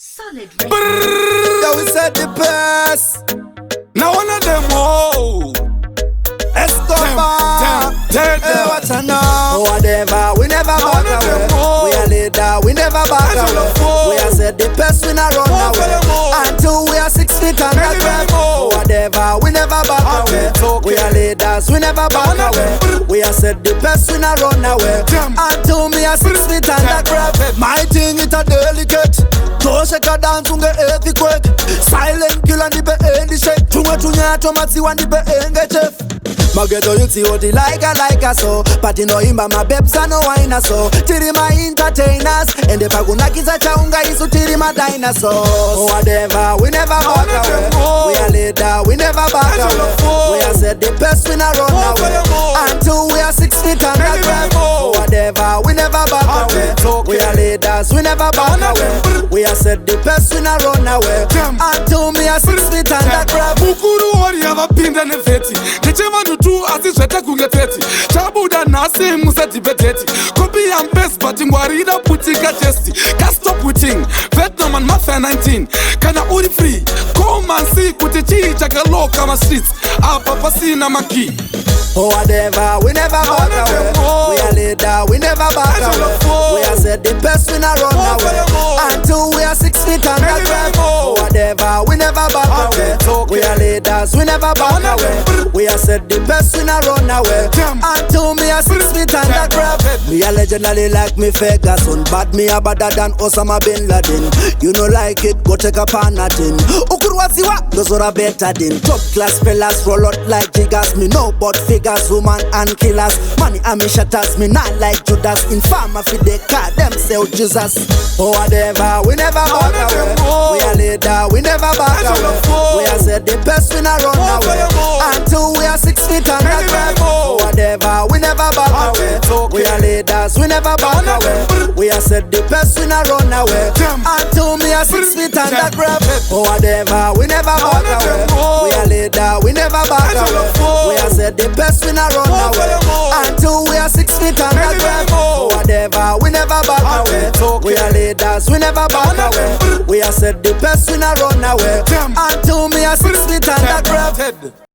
Solid Yo, we said the best. Now one of them, oh, Escobar. Tell Hey, them. what you know? Whatever, we never Now back one of away. them, oh. We are leader, we never back Tell away. them, oh. We are said the best, we not run Oh, tell them, away. oh. Until we are 6 feet Tell under them, ground. oh. Whatever, we never back away. Okay, okay. We are leaders, we never back one of away. them. We are said the best, we not run away. Damn. Until me are 6 feet under ground. My thing it a delicate. Don't shake a dance, unge earthquake. Silent killer ni be endi shake. Tunya tomati wandi be enge chef. Mageto yuti oti like a so. Pati no imba my babes and no wine so. Tiri my entertainers. And the pagunakiza chaunga isu tiri my dinosaurs. Whatever, we never back away. We are leader, we never back away. We are said the best, we not run away. Until we are 6 feet underground. Whatever, we never back away. We are leaders, we never back away. We are said the best, we not run away. Until me are 6 feet underground. Mukuru wari abapinda nefeti Nechema nutu asizwete kungeteti Chabuda nasi museti beteti Copy and paste but ngwarida putika testi Can't stop waiting Vietnam and Mafia 19 Kana uri free Come and see kutichi chakalo kama streets Apa pasi na maki Whatever, we never back away. We are leader, we never back away. We are said the best, we not run away. Until we are 6 feet underground. Whatever, we never back away. We are leaders, we never back away. We are said the best, we not run away. Until me are 6 feet underground. Me a legendary like me Ferguson, but me a better than Osama bin Laden. You know like it, go take a pan at him. Ukurwaziwa, those are better than top class fellas roll out like jiggers. Me know but figures, woman and killers. Money and me shatters, me not like Judas. In farmer fi they car, them sell Jesus. Whatever, we never back away. We are leader, we never back away. We are said the best, we not run away. Until we are 6 feet underground. Whatever, we never back away. We are leaders, we never back away. We are said the best, we not run away. Until me are 6 feet underground. Whatever, we never back away. We are leader, we never back away. We are said the best, we not run away. Until we are 6 feet underground. Whatever, we never back away. We are leaders, we never back away. We are said the best, we not run away. Until me are 6 feet underground.